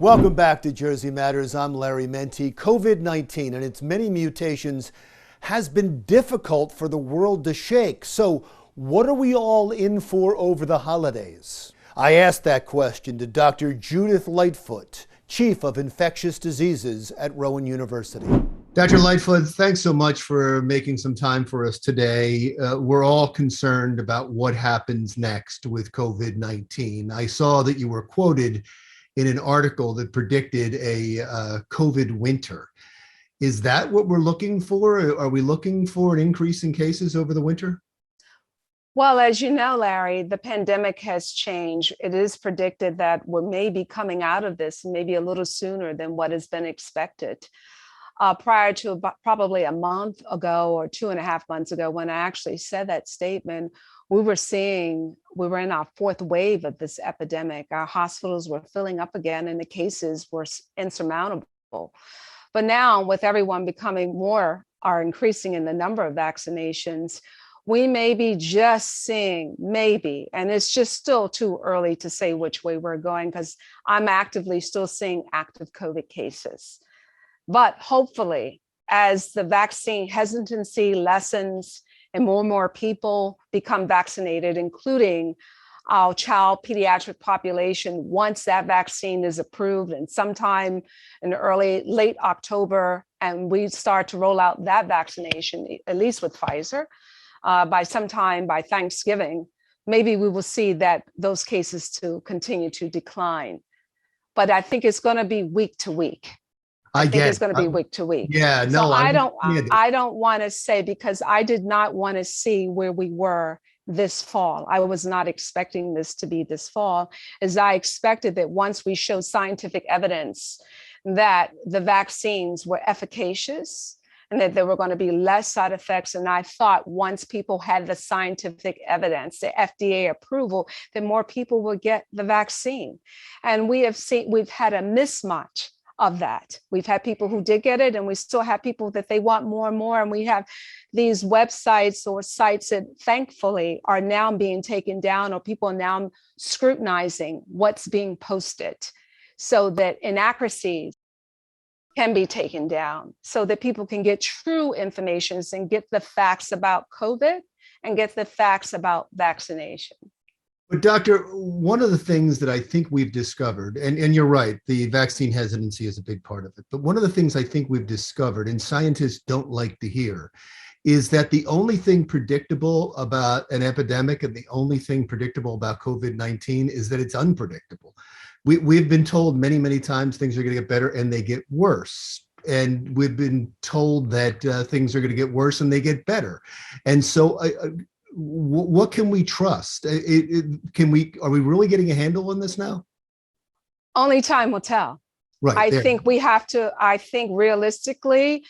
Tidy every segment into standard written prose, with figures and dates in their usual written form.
Welcome back to Jersey Matters. I'm Larry Menti. COVID-19 and its many mutations has been difficult for the world to shake. So what are we all in for over the holidays? I asked that question to Dr. Judith Lightfoot, Chief of Infectious Diseases at Rowan University. Dr. Lightfoot, thanks so much for making some time for us today. We're all concerned about what happens next with COVID-19. I saw that you were quoted in an article that predicted a COVID winter. Is that what we're looking for? Are we looking for an increase in cases over the winter? Well, as you know, Larry, the pandemic has changed. It is predicted that we may be coming out of this maybe a little sooner than what has been expected. Prior to probably a month ago or 2.5 months ago, when I actually said that statement, we were in our fourth wave of this epidemic. Our hospitals were filling up again and the cases were insurmountable. But now with everyone increasing in the number of vaccinations, we may be just seeing maybe, and it's just still too early to say which way we're going because I'm actively still seeing active COVID cases. But hopefully, as the vaccine hesitancy lessens and more people become vaccinated, including our child pediatric population, once that vaccine is approved and sometime in late October, and we start to roll out that vaccination, at least with Pfizer, by Thanksgiving, maybe we will see that those cases to continue to decline. But I think it's going to be week to week. I think it's going to be week to week. Yeah, no, so I don't want to say, because I did not want to see where we were this fall. I was not expecting this to be this fall, as I expected that once we showed scientific evidence that the vaccines were efficacious and that there were going to be less side effects. And I thought once people had the scientific evidence, the FDA approval, then more people will get the vaccine. And we've had a mismatch of that. We've had people who did get it, and we still have people that they want more and more. And we have these websites or sites that thankfully are now being taken down, or people are now scrutinizing what's being posted so that inaccuracies can be taken down, so that people can get true information and get the facts about COVID and get the facts about vaccination. But Doctor, one of the things that I think we've discovered, and you're right, the vaccine hesitancy is a big part of it, but one of the things I think we've discovered, and scientists don't like to hear, is that the only thing predictable about an epidemic and the only thing predictable about COVID-19 is that it's unpredictable. We've been told many, many times things are going to get better and they get worse. And we've been told that things are going to get worse and they get better. And so what can we trust? Are we really getting a handle on this now? Only time will tell. Right. I think realistically,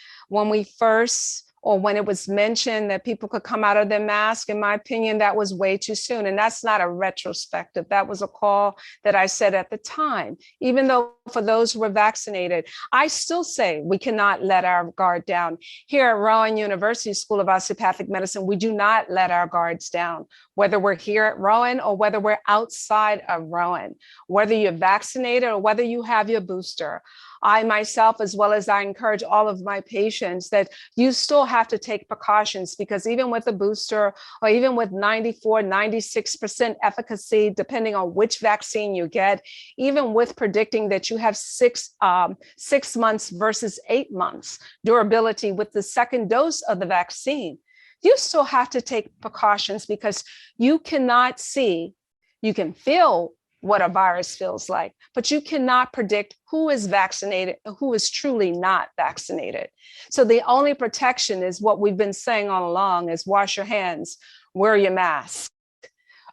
when it was mentioned that people could come out of their mask, in my opinion, that was way too soon. And that's not a retrospective. That was a call that I said at the time. Even though for those who were vaccinated, I still say we cannot let our guard down. Here at Rowan University School of Osteopathic Medicine, we do not let our guards down, whether we're here at Rowan or whether we're outside of Rowan, whether you're vaccinated or whether you have your booster. I myself, as well as I encourage all of my patients, that you still have to take precautions, because even with a booster or even with 94, 96% efficacy, depending on which vaccine you get, even with predicting that you have 6 months versus 8 months durability with the second dose of the vaccine, you still have to take precautions, because you cannot see, you can feel what a virus feels like, but you cannot predict who is vaccinated and who is truly not vaccinated. So the only protection is what we've been saying all along, is wash your hands, wear your mask,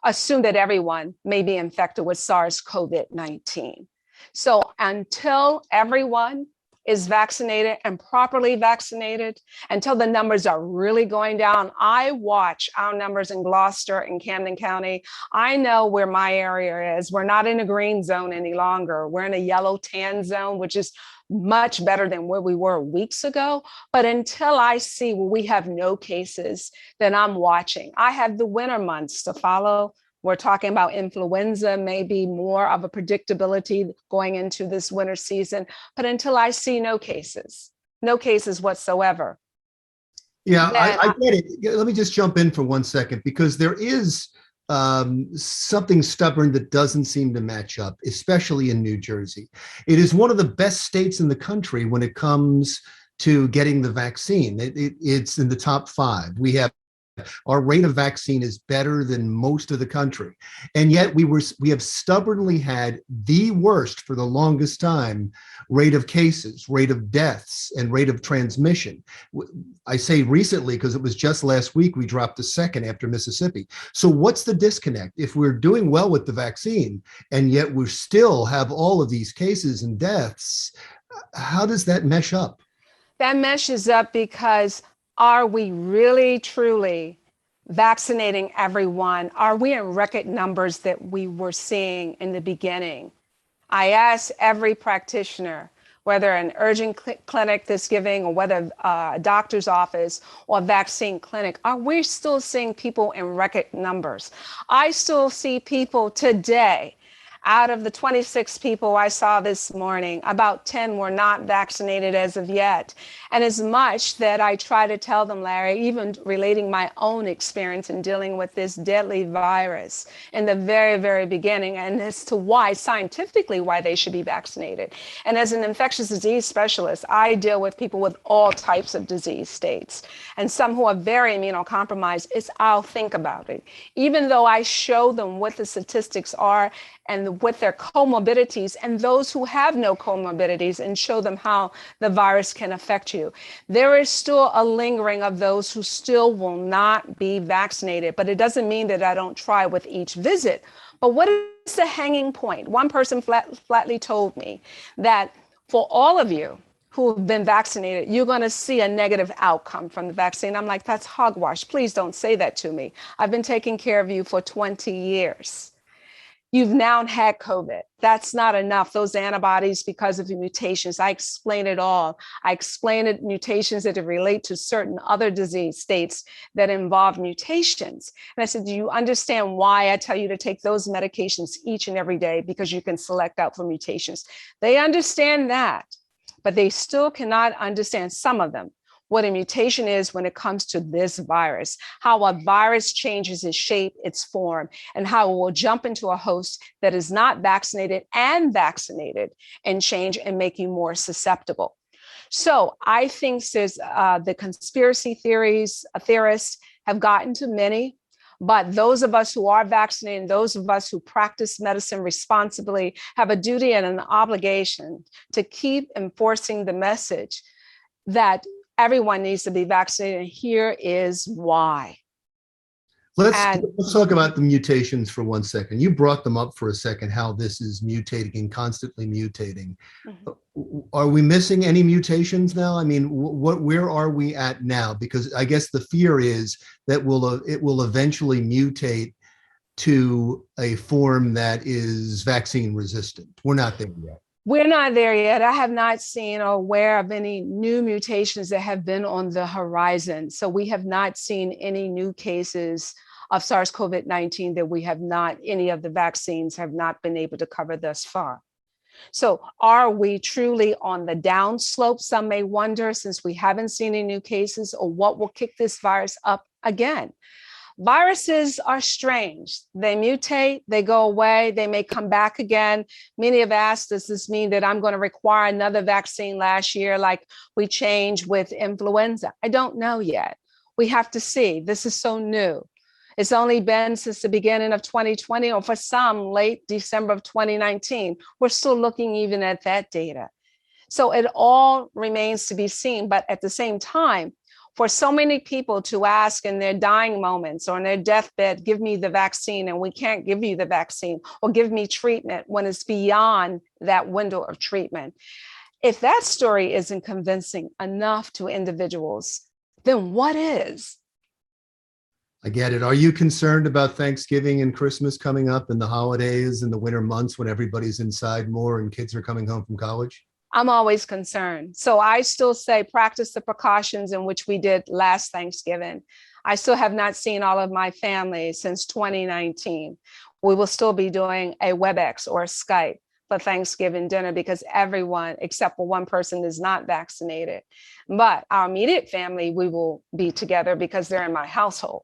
assume that everyone may be infected with SARS-CoV-19. So until everyone is vaccinated and properly vaccinated, until the numbers are really going down. I watch our numbers in Gloucester and Camden County. I know where my area is. We're not in a green zone any longer. We're in a yellow tan zone, which is much better than where we were weeks ago. But until I see where we have no cases, then I'm watching. I have the winter months to follow, We're talking about influenza, maybe more of a predictability going into this winter season. But until I see no cases whatsoever. Yeah, I get it. Let me just jump in for 1 second, because there is something stubborn that doesn't seem to match up, especially in New Jersey. It is one of the best states in the country when it comes to getting the vaccine. It's in the top 5. Our rate of vaccine is better than most of the country. And yet we have stubbornly had the worst for the longest time rate of cases, rate of deaths, and rate of transmission. I say recently because it was just last week we dropped to second after Mississippi. So what's the disconnect? If we're doing well with the vaccine and yet we still have all of these cases and deaths, how does that mesh up? That meshes up because are we really, truly vaccinating everyone? Are we in record numbers that we were seeing in the beginning? I asked every practitioner, whether an urgent clinic that's giving or whether a doctor's office or a vaccine clinic, are we still seeing people in record numbers? I still see people today. Out of the 26 people I saw this morning, about 10 were not vaccinated as of yet. And as much that I try to tell them, Larry, even relating my own experience in dealing with this deadly virus in the very, very beginning, and as to why, scientifically, why they should be vaccinated. And as an infectious disease specialist, I deal with people with all types of disease states. And some who are very immunocompromised, I'll think about it. Even though I show them what the statistics are, and with their comorbidities, and those who have no comorbidities, and show them how the virus can affect you. There is still a lingering of those who still will not be vaccinated, but it doesn't mean that I don't try with each visit. But what is the hanging point? One person flatly told me that for all of you who have been vaccinated, you're going to see a negative outcome from the vaccine. I'm like, that's hogwash. Please don't say that to me. I've been taking care of you for 20 years. You've now had COVID. That's not enough. Those antibodies, because of the mutations, I explain it all. I explain it, mutations that relate to certain other disease states that involve mutations. And I said, do you understand why I tell you to take those medications each and every day? Because you can select out for mutations. They understand that, but they still cannot understand, some of them, what a mutation is when it comes to this virus, how a virus changes its shape, its form, and how it will jump into a host that is not vaccinated and vaccinated and change and make you more susceptible. So I think there's the conspiracy theorists have gotten to many, but those of us who are vaccinated, those of us who practice medicine responsibly, have a duty and an obligation to keep enforcing the message that everyone needs to be vaccinated, and here is why. Let's talk about the mutations for 1 second. You brought them up for a second, how this is mutating and constantly mutating. Mm-hmm. Are we missing any mutations now? I mean, where are we at now? Because I guess the fear is that it will eventually mutate to a form that is vaccine resistant. We're not there yet. We're not there yet. I have not seen or aware of any new mutations that have been on the horizon. So we have not seen any new cases of SARS-CoV-19 that any of the vaccines have not been able to cover thus far. So are we truly on the downslope? Some may wonder, since we haven't seen any new cases, or what will kick this virus up again. Viruses are strange. They mutate, they go away, they may come back again. Many have asked, does this mean that I'm going to require another vaccine last year like we changed with influenza? I don't know yet. We have to see. This is so new. It's only been since the beginning of 2020, or for some, late December of 2019. We're still looking even at that data. So it all remains to be seen. But at the same time, for so many people to ask in their dying moments or in their deathbed, give me the vaccine, and we can't give you the vaccine, or give me treatment when it's beyond that window of treatment. If that story isn't convincing enough to individuals, then what is? I get it. Are you concerned about Thanksgiving and Christmas coming up and the holidays and the winter months when everybody's inside more and kids are coming home from college? I'm always concerned. So I still say practice the precautions in which we did last Thanksgiving. I still have not seen all of my family since 2019. We will still be doing a WebEx or a Skype for Thanksgiving dinner because everyone except for one person is not vaccinated. But our immediate family, we will be together because they're in my household,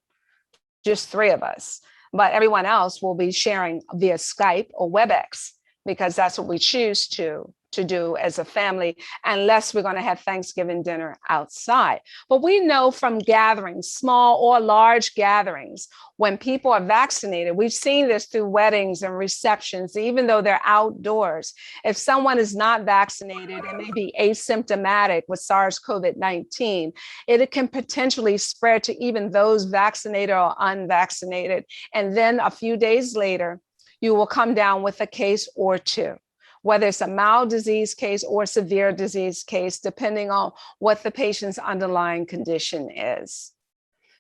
just 3 of us. But everyone else will be sharing via Skype or WebEx because that's what we choose to do as a family, unless we're going to have Thanksgiving dinner outside. But we know from gatherings, small or large gatherings, when people are vaccinated, we've seen this through weddings and receptions, even though they're outdoors. If someone is not vaccinated and may be asymptomatic with SARS-CoV-19, it can potentially spread to even those vaccinated or unvaccinated. And then a few days later, you will come down with a case or 2. Whether it's a mild disease case or severe disease case, depending on what the patient's underlying condition is.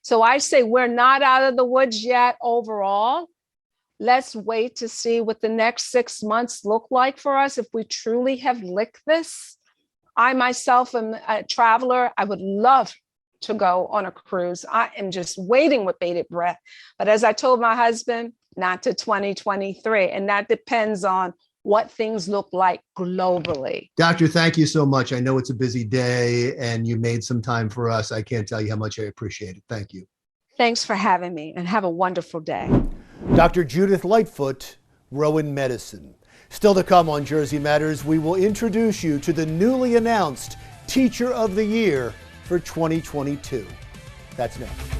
So I say we're not out of the woods yet overall. Let's wait to see what the next 6 months look like for us if we truly have licked this. I myself am a traveler. I would love to go on a cruise. I am just waiting with bated breath. But as I told my husband, not to 2023. And that depends on what things look like globally. Doctor, thank you so much. I know it's a busy day and you made some time for us. I can't tell you how much I appreciate it. Thank you. Thanks for having me and have a wonderful day. Dr. Judith Lightfoot, Rowan Medicine. Still to come on Jersey Matters, we will introduce you to the newly announced Teacher of the Year for 2022. That's next.